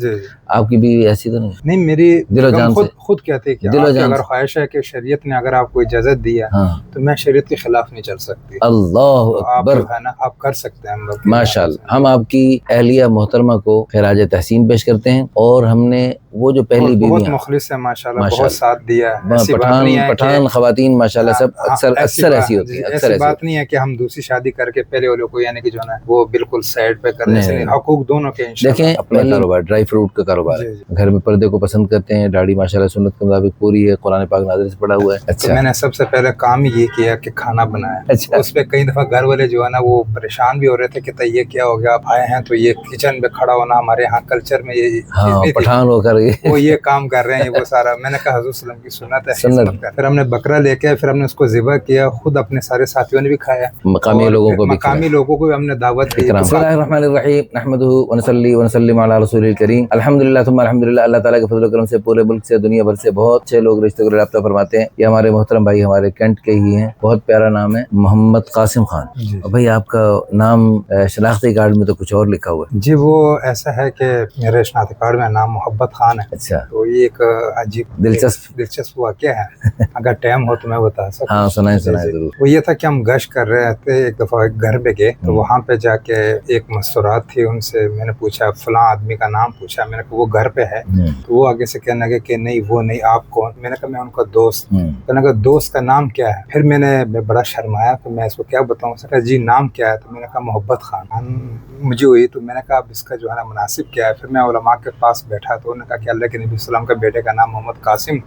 جی آپ کی بیوی ایسی تو نہیں؟ نہیں، میری دل و جان سے خود کہتے ہیں کہ دل و آپ کی جان اگر خواہش ہے کہ شریعت نے اگر آپ کو اجازت دی ہے ہاں تو میں شریعت کے خلاف نہیں چل سکتی، اللہ آپ اکبر، جو ہے نا آپ کر سکتے ہیں ہم لوگ ماشاء اللہ۔ ہم آپ کی اہلیہ محترمہ کو خراج تحسین پیش کرتے ہیں، اور ہم نے وہ جو پہلی بہت بیویاں مخلص ہے ماشاءاللہ، بہت ساتھ دیا ہے، ایسی بات نہیں ہے کہ پٹھان خواتین ماشاءاللہ سب اکثر ایسی ہوتی ہیں، ایسی بات نہیں ہے کہ ہم دوسری شادی کر کے پہلے والوں کو یعنی کہ جو ہے نا وہ بالکل سائڈ پہ کر رہے ہیں، حقوق دونوں کے انشاءاللہ۔ دیکھیں اپنا کاروبار ڈرائی فروٹ کا کاروبار ہے، گھر میں پردے کو پسند کرتے ہیں، داڑھی ماشاءاللہ سنت کے مطابق پوری ہے، قرآن پاک نازل سے پڑھا ہوا ہے۔ تو میں نے سب سے پہلے کام یہ کیا کہ کھانا بنایا، اس پہ کئی دفعہ گھر والے جو ہے نا وہ پریشان بھی ہو رہے تھے کہ یہ کیا ہو گیا، آپ آئے ہیں تو یہ کچن میں کھڑا ہونا ہمارے یہاں کلچر میں یہ پٹھان ہو کر وہ یہ کام کر رہے ہیں وہ سارا۔ میں نے کہا حضور صلی اللہ علیہ وسلم کی سنت ہے، پھر ہم نے بکرا لے کے پھر ہم نے اس کو ذبح کیا، خود اپنے سارے ساتھیوں نے بھی کھایا، مقامی لوگوں کو بھی ہم نے دعوت دی۔ بسم اللہ الرحمن الرحیم، نحمدہ ونصلی ونسلم علی رسول الکریم، الحمدللہ ثم الحمدللہ۔ اللہ تعالیٰ کے فضل و کرم سے پورے ملک سے، دنیا بھر سے بہت سے لوگ رشتے کو رابطہ فرماتے ہیں۔ یہ ہمارے محترم بھائی ہمارے کینٹ کے ہی ہیں، بہت پیارا نام ہے محمد قاسم خان۔ بھائی آپ کا نام شناختی کارڈ میں تو کچھ اور لکھا ہوا ہے؟ جی وہ ایسا ہے کہ میرے شناختی کارڈ میں نام محبت خان ہے۔ اچھا، تو یہ ایک عجیب دلچسپ واقعہ ہے، اگر ٹائم ہو تو میں بتا سکتا ہوں۔ ہاں سنائیں ضرور۔ وہ یہ تھا کہ ہم گشت کر رہے تھے، ایک دفعہ ایک گھر پہ گئے تو وہاں پہ جا کے ایک مستورات تھی، ان سے میں نے پوچھا فلاں آدمی کا نام پوچھا، میں نے کہا وہ گھر پہ ہے، تو وہ آگے سے کہنے لگے کہ نہیں وہ نہیں، آپ کون؟ میں نے کہا میں ان کا دوست۔ میں نے کہا دوست کا نام کیا ہے؟ پھر میں بڑا شرمایا کہ میں اس کو کیا بتاؤں، اس نے کہا جی نام کیا ہے؟ تو میں نے کہا محبت خان۔ مجھے ہوئی تو میں نے کہا اب اس کا جو ہے نا مناسب کیا ہے؟ پھر میں علماء کے پاس بیٹھا تو انہوں نے کہا کہ اللہ کے نبی صلی اللہ علیہ وسلم کا بیٹے کا نام محمد قاسم،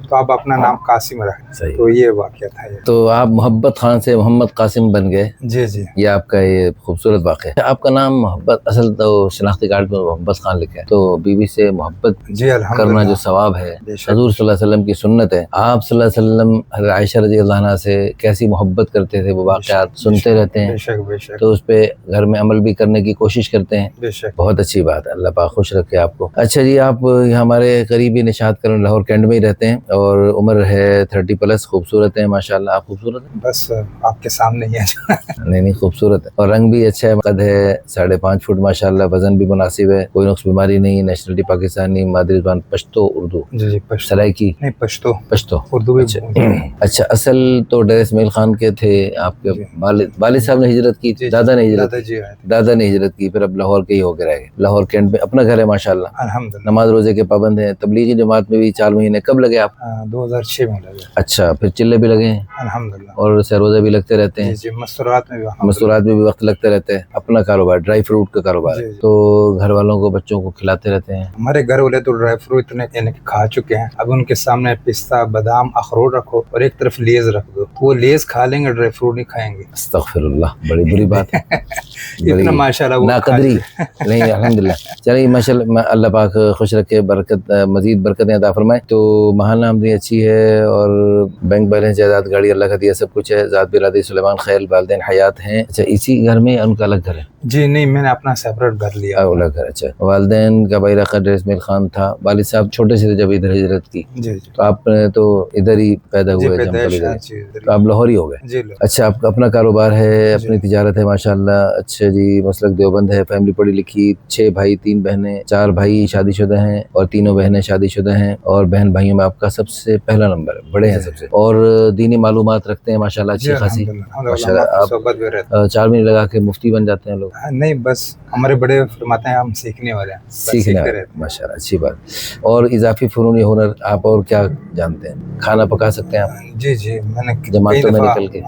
تو آپ اپنا نام قاسم رکھیں۔ تو یہ واقعہ تھا۔ تو آپ محبت خان سے محمد قاسم بن گئے؟ جی جی، یہ آپ کا یہ خوبصورت واقعہ ہے۔ آپ کا نام محبت، اصل تو شناختی کارڈ میں محمد خان لکھا ہے، تو بیوی سے محبت کرنا جو ثواب ہے، حضور صلی اللہ علیہ وسلم کی سنت ہے۔ آپ صلی اللہ علیہ وسلم عائشہ رضی اللہ عنہا سے کیسی محبت کرتے تھے، وہ واقعات سنتے رہتے ہیں، تو اس پہ گھر میں عمل بھی کرنے کی کوشش کرتے ہیں، بہت اچھی بات ہے، اللہ پاک خوش رکھے آپ کو۔ اچھا جی، آپ ہمارے قریبی نشاط کرن لاہور کینٹ میں ہی رہتے ہیں، اور عمر ہے 30+، خوبصورت ہیں ماشاءاللہ۔ آپ خوبصورت ہیں؟ بس آپ کے سامنے ہی ہے۔ نہیں خوبصورت ہے، اور رنگ بھی اچھا ہے، قد ہے 5.5 فٹ ماشاءاللہ، وزن بھی مناسب ہے، کوئی نقص بیماری نہیں، نیشنلٹی پاکستانی، مادری زبان پشتو اردو؟ جی سرائکی؟ نہیں پشتو اردو بھی۔ اچھا، اصل تو ڈیر اسماعیل خان کے تھے آپ کے والد صاحب نے ہجرت کی، دادا نے ہجرت کی، دادا نے ہجرت کی، پھر اب لاہور کے ہی ہو کے رہ گئے۔ لاہور کینٹ میں اپنا گھر ہے ماشاءاللہ، الحمدللہ، نماز روزے کے پابند ہیں، تبلیغی جماعت میں بھی 4 مہینے۔ کب لگے آپ؟ 2006 میں لگے۔ اچھا، پھر چلے بھی لگے ہیں الحمدللہ، اور سروزے بھی لگتے رہتے ہیں؟ جی مستورات میں بھی وقت لگتے رہتے ہیں۔ اپنا کاروبار ڈرائی فروٹ کا کاروبار ہے، تو گھر والوں کو بچوں کو کھلاتے رہتے ہیں؟ ہمارے گھر والے تو ڈرائی فروٹ اتنے کھا چکے ہیں، اب ان کے سامنے پستہ، بادام، اخروٹ رکھو اور ایک طرف لیز رکھ دو، وہ لیز کھا لیں گے، ڈرائی فروٹ نہیں کھائیں گے۔ استغفر اللہ، بڑی بری بات ہے، اتنا ماشاءاللہ ناقدری نہیں۔ الحمدللہ، چلیے ماشاءاللہ، اللہ پاک خوش رکھے، برکت مزید برکتیں عطا فرمائے۔ تو ماہانہ آمدنی اچھی ہے، اور بینک بیلنس، جائیداد، گاڑی اللہ کا دیا سب کچھ ہے، ذات برادری سلیمان خیل، والدین حیات ہیں؟ اچھا، اسی گھر میں ان کا الگ گھر ہے؟ جی نہیں، میں نے اپنا سیپریٹ گھر لیا، الگ گھر۔ اچھا، والدین کا بھائی رقا ڈیر اسماعیل خان تھا، والد صاحب چھوٹے سے جب ادھر ہجرت کی، تو آپ نے تو ادھر ہی پیدا ہوئے، تو آپ لاہور ہی ہو گئے؟ اچھا، آپ کا اپنا کاروبار ہے، اپنی تجارت ہے ماشاءاللہ۔ اچھا جی، مسلک دیوبند ہے، فیملی پڑھی لکھی، 6 بھائی 3 بہنیں، 4 بھائی شادی شدہ ہیں اور 3 بہنیں شادی شدہ ہیں، اور بہن بھائیوں میں آپ کا سب سے پہلا نمبر ہے، بڑے ہیں سب سے، اور دینی معلومات رکھتے ہیں ماشاءاللہ اچھی خاصی ماشاءاللہ۔ آپ 4 مہینے لگا کے مفتی بن جاتے ہیں لوگ؟ نہیں، بس ہمارے بڑے فرماتے ہیں ہم سیکھنے والے ہیں، سیکھنے والے، ماشاءاللہ اچھی بات۔ اور اضافی فنون یا ہنر آپ اور کیا جانتے ہیں؟ کھانا پکا سکتے ہیں آپ؟ جی میں نے جماعتوں میں نکل کے؟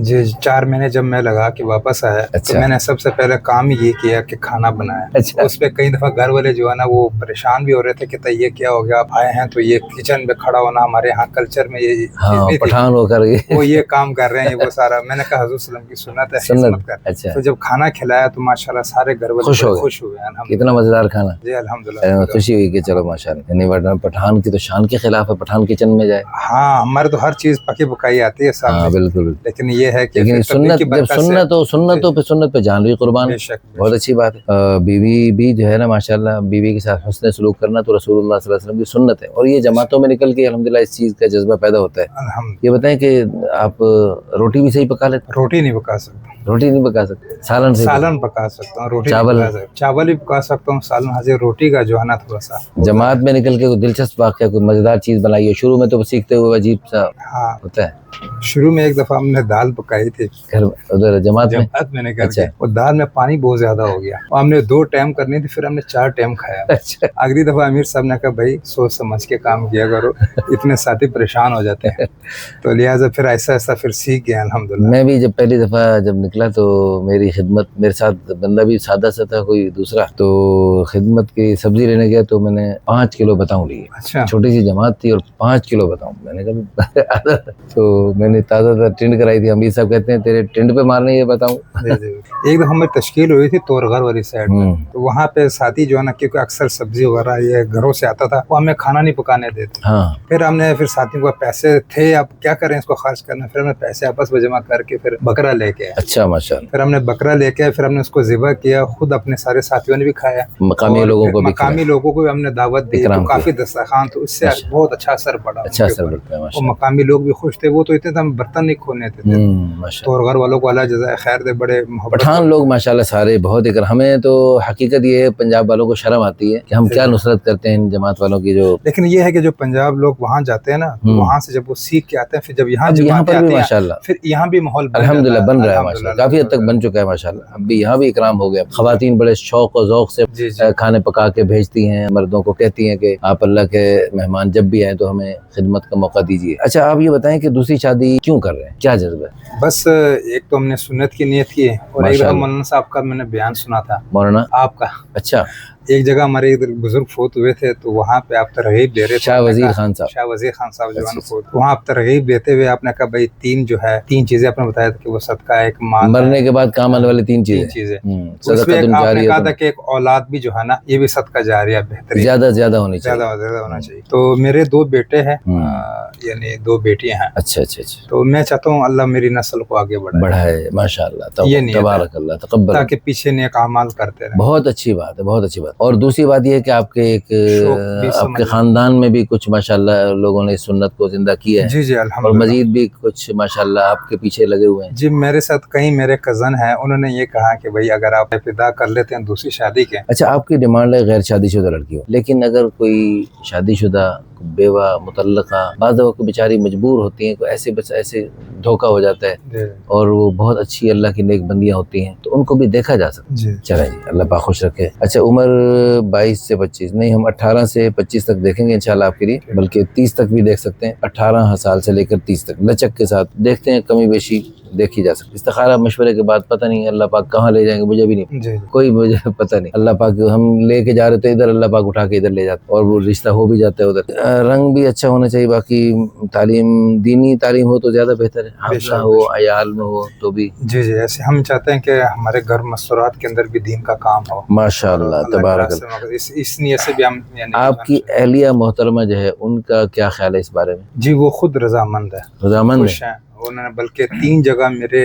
جی 4 مہینے جب میں لگا کے واپس آیا تو میں نے سب سے پہلے کام یہ کیا کہ کھانا بنایا۔ اس پہ کئی دفعہ گھر والے جو ہے نا وہ پریشان بھی ہو رہے تھے کہ یہ کیا ہو گیا، آپ آئے ہیں تو یہ کچن میں کھڑا ہونا ہمارے یہاں کلچر میں یہ پٹھان ہو کر وہ یہ کام کر رہے ہیں وہ سارا۔ میں نے کہا حضور صلی اللہ علیہ وسلم کی سنت ہے، تو جب کھانا کھلایا تو ماشاءاللہ سارے گھر والے خوش ہوئے۔ کتنا مزیدار کھانا! جی الحمدللہ، خوشی ہوئی کہ چلو ماشاءاللہ، یعنی ورنہ پٹھان کی تو شان کے خلاف ہے، پٹھان کچن میں جائے۔ ہاں، ہمارے تو ہر چیز پکی پکائی آتی ہے ہاں بالکل، لیکن یہ ہے کہ سنت، جب سنت پہ جان بھی قربان، بہت اچھی بات ہے۔ بیوی بھی جو ہے نا ماشاءاللہ، بیوی کے ساتھ حسن سلوک کرنا تو رسول اللہ صلی اللہ علیہ وسلم کی سنت ہے، اور یہ جماعتوں میں نکل کے الحمدللہ اس چیز کا جذبہ پیدا ہوتا ہے۔ یہ بتائیں کہ آپ روٹی بھی صحیح پکا لیتے؟ روٹی نہیں پکا سکتے، روٹی نہیں پکا سکتے؟ سالن سے؟ سالن پکا سکتا ہوں, روٹی چاول؟ چاول بھی پکا سکتا ہوں, سالن حاضر. روٹی کا جو ہے نا تھوڑا سا. جماعت میں نکل کے کوئی دلچسپ واقعہ, کوئی مزیدار چیز بنائی ہے شروع میں تو سیکھتے ہوئے عجیب سا ہوتا ہے. شروع میں ایک دفعہ ہم نے دال پکائی تھی گھر ادھر جماعت میں نے کر کے, اور دال میں پانی بہت زیادہ ہو گیا, اور ہم نے 2 ٹائم کرنی تھی, پھر ہم نے 4 ٹائم کھایا. اگلی دفعہ امیر صاحب نے کہا بھائی سوچ سمجھ کے کام کیا کرو, اتنے ساتھی پریشان ہو جاتے ہیں. تو لہٰذا پھر ایسا ایسا پھر سیکھ گیا الحمدللہ. میں بھی جب پہلی دفعہ جب نکلا تو میری خدمت, میرے ساتھ بندہ بھی سادہ سا تھا کوئی دوسرا, تو خدمت کی سبزی لینے گیا تو میں نے 5 کلو بتاؤں لی. اچھا, چھوٹی سی جماعت تھی اور 5 کلو بتاؤں. میں نے کہا تو میں نے تازہ ٹنڈ کرائی تھی. امیر صاحب کہتے ہیں تیرے ٹنڈ پہ مارنے یہ بتاؤں. ایک دفعہ ہمیں تشکیل ہوئی تھی تورغر والی سائڈ میں, تو وہاں پہ ساتھی جو ہے نا, کیونکہ اکثر سبزی وغیرہ یہ گھروں سے آتا تھا, وہ ہمیں کھانا نہیں پکانے دیتے. پھر ہم نے ساتھیوں کو پیسے تھے, اب کیا کریں اس کو خرچ کرنا, پھر ہم نے پیسے آپس میں جمع کر کے پھر بکرا لے کے. اچھا ماشاءاللہ. پھر ہم نے بکرا لے کے پھر ہم نے اس کو ذبح کیا, خود اپنے سارے ساتھیوں نے بھی کھایا, مقامی لوگوں کو بھی ہم نے دعوت دی, تو کافی دسترخوان, تو اس سے بہت اچھا اثر پڑا. اچھا اثر پڑتا ہے, اور مقامی لوگ بھی خوش تھے. وہ تو اتنے ہم برتن نہیں کھولنے دیتے. تورغر والوں کو اللہ جزائے خیر دے, بڑے پٹھان لوگ ماشاءاللہ سارے بہت اکرام. ہمیں تو حقیقت یہ ہے پنجاب والوں کو شرم آتی ہے کہ ہم کیا نصرت کرتے ہیں ان جماعت والوں کی. جو لیکن یہ ہے کہ جو پنجاب لوگ وہاں جاتے ہیں نا, تو وہاں سے جب وہ سیکھ کے آتے ہیں, پھر جب یہاں پر بھی ماشاءاللہ پھر یہاں بھی ماحول الحمدللہ بن رہا ہے ماشاءاللہ, کافی حد تک بن چکا ہے ماشاءاللہ. اب بھی یہاں بھی اکرام ہو گیا. خواتین بڑے شوق و ذوق سے کھانے پکا کے بھیجتی ہیں, مردوں کو کہتی ہیں کہ آپ اللہ کے مہمان جب بھی آئیں تو ہمیں خدمت کا موقع دیجیے. اچھا آپ یہ بتائیں کہ دوسری شادی کیوں کر رہے ہیں, کیا جذبہ ہے؟ بس ایک تو ہم نے سنت کی نیت کی ہے, اور ایک مولانا صاحب کا میں نے بیان سنا تھا, مولانا آپ کا. اچھا, ایک جگہ ہمارے ادھر بزرگ فوت ہوئے تھے, تو وہاں پہ آپ ترغیب دے رہے تھے. شاہ وزیر خان صاحب جو ہے فوت, وہاں آپ ترغیب دیتے ہوئے آپ نے کہا بھائی 3 چیزیں آپ نے بتایا تھا کہ وہ صدقہ, ایک مال, مرنے کے بعد کام آنے والی 3 چیزیں. اس میں آپ نے کہا تھا کہ ایک اولاد بھی جو ہے نا, یہ بھی صدقہ جاریہ بہترین, زیادہ ہونی چاہیے. تو میرے 2 بیٹے ہیں, یعنی 2 بیٹیاں ہیں. اچھا, تو میں چاہتا ہوں اللہ میری نسل کو آگے بڑھائے ماشاءاللہ, تبارک اللہ, تقبل, تاکہ پیچھے نیک اعمال کرتے رہیں. بہت اچھی بات ہے, بہت اچھی بات. اور دوسری بات یہ ہے کہ آپ کے آپ کے خاندان میں بھی کچھ ماشاءاللہ لوگوں نے اس سنت کو زندہ کیا ہے. جی الحمدللہ, اور مزید بھی کچھ ماشاءاللہ آپ کے پیچھے لگے ہوئے ہیں. جی میرے ساتھ کئی میرے کزن ہیں, انہوں نے یہ کہا کہ بھائی اگر آپ ابتدا کر لیتے ہیں دوسری شادی کے. اچھا, آپ کی ڈیمانڈ ہے غیر شادی شدہ لڑکی ہو, لیکن اگر کوئی شادی شدہ بیوہ مطلقہ, بعض دفعہ کو بیچاری مجبور ہوتی ہیں, کوئی ایسے دھوکہ ہو جاتا ہے, اور وہ بہت اچھی اللہ کی نیک بندیاں ہوتی ہیں, تو ان کو بھی دیکھا جا سکتا ہے. چلیں جی, اللہ پاک خوش رکھے. اچھا, عمر 22 سے 25 نہیں, ہم 18 سے 25 تک دیکھیں گے انشاءاللہ آپ کے لیے, بلکہ 30 تک بھی دیکھ سکتے ہیں. 18 سال سے لے کر 30 تک لچک کے ساتھ دیکھتے ہیں, کمی بیشی دیکھی جا سکتی. استخارہ مشورے کے بعد پتہ نہیں اللہ پاک کہاں لے جائیں گے, مجھے بھی نہیں, کوئی مجھے پتہ نہیں. اللہ پاک ہم لے کے جا رہے تھے ادھر, اللہ پاک اٹھا کے ادھر لے جاتے, اور وہ رشتہ ہو بھی جاتا ہے ادھر. رنگ بھی اچھا ہونا چاہیے, باقی تعلیم, دینی تعلیم ہو تو زیادہ بہتر ہے, حافظہ ہو, عیال میں ہو تو بھی. جی ایسے ہم چاہتے ہیں کہ ہمارے گھر مستورات کے اندر بھی دین کا کام ہو. ماشاءاللہ, تبارک اللہ. اس نیت سے بھی ہم, آپ کی اہلیہ محترمہ جو ہے ان کا کیا خیال ہے اس بارے میں؟ جی وہ خود رضامند ہے, انہوں نے بلکہ 3 جگہ میرے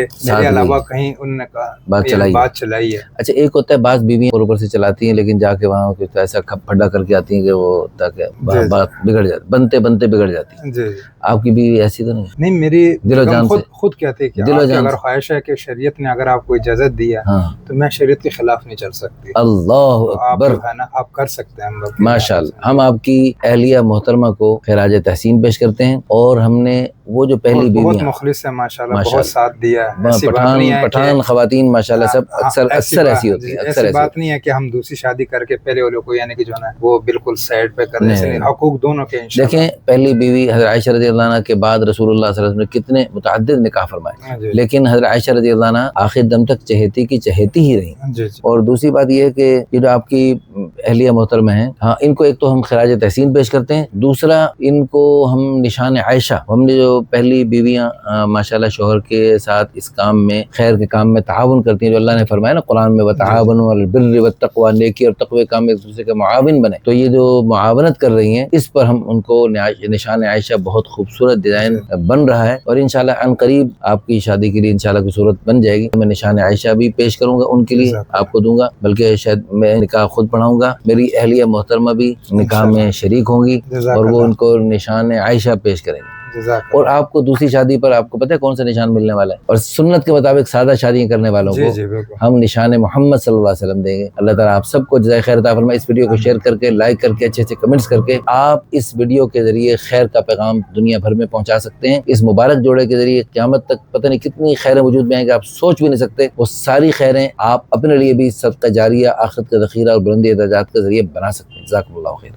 علاوہ کہیں انہوں نے بات چلائی ہے. اچھا, ایک ہوتا ہے بعض بیویاں اوپر سے چلاتی ہیں, لیکن جا کے وہاں کچھ ایسا کھپڑا کر کے آتی ہیں کہ وہ تاکہ بات بگڑ جاتی, بنتے بگڑ جاتی ہے. جی آپ کی بیوی ایسی تو نہیں؟ میری دل و جان خود کہتے ہیں کہ اگر خواہش ہے کہ شریعت نے اگر آپ کو اجازت دی ہے تو میں شریعت کے خلاف نہیں چل سکتی. اللہ اکبر, آپ کر سکتے ہیں. ماشاءاللہ, ہم آپ کی اہلیہ محترمہ کو خراج تحسین پیش کرتے ہیں, اور ہم نے وہ جو پہلی بیوی مخلص ہے ماشاءاللہ, بہت ساتھ دیا ہے. پٹھان خواتین ماشاءاللہ سب اکثر ایسی ہوتی ہیں. ایسی بات نہیں ہے کہ ہم دوسری شادی کر کے پہلے والوں کو یعنی کہ جو ہے وہ بالکل سائڈ پہ کر رہے ہیں, حقوق دونوں کے. دیکھیں, پہلی بیوی حضرت عائشہ رضی اللہ عنہ کے بعد رسول اللہ صلی اللہ علیہ وسلم نے کتنے متعدد نکاح فرمائے, لیکن حضرت عائشہ رضی اللہ عنہ آخر دم تک چہیتی کی چہیتی ہی رہی. اور دوسری بات یہ ہے کہ یہ جو آپ کی اہلیہ محترمہ ہیں, ہاں, ان کو ایک تو ہم خراج تحسین پیش کرتے ہیں, دوسرا ان کو ہم نشان عائشہ, ہم نے جو پہلی بیویاں ماشاءاللہ شوہر کے ساتھ اس کام میں, خیر کے کام میں تعاون کرتی ہیں, جو اللہ نے فرمایا نا قرآن میں, وتعاونوا علی البر والتقوی, نیکی اور تقوی کام میں ایک دوسرے کے معاون بنے. تو یہ جو معاونت کر رہی ہیں, اس پر ہم ان کو نشان عائشہ بہت خوبصورت ڈیزائن بن رہا ہے, اور انشاءاللہ ان قریب آپ کی شادی کے لیے انشاءاللہ کوئی صورت بن جائے گی. میں نشان عائشہ بھی پیش کروں گا ان کے لیے, آپ کو دوں گا, بلکہ شاید میں نکاح خود پڑھاؤں گا, میری اہلیہ محترمہ بھی نکاح میں شریک ہوں گی, اور وہ ان کو نشان عائشہ پیش کریں گے. جزاک اور آپ کو دوسری شادی پر آپ کو پتہ ہے کون سا نشان ملنے والا ہے؟ اور سنت کے مطابق سادہ شادیاں کرنے والوں کو ہم نشان محمد صلی اللہ علیہ وسلم دیں گے۔ اللہ تعالیٰ آپ سب کو جزائے خیر عطا فرمائے۔ اس ویڈیو کو شیئر کر کے، لائک کر کے، اچھے اچھے کمنٹس کر کے آپ اس ویڈیو کے ذریعے خیر کا پیغام دنیا بھر میں پہنچا سکتے ہیں۔ اس مبارک جوڑے کے ذریعے قیامت تک پتہ نہیں کتنی خیریں وجود میں آئیں گے، آپ سوچ بھی نہیں سکتے۔ وہ ساری خیریں آپ اپنے لیے بھی صدقہ جاریہ، آخرت کا ذخیرہ اور بلندی درجات کا ذریعہ بنا سکتے ہیں۔ جزاکم اللہ خیر۔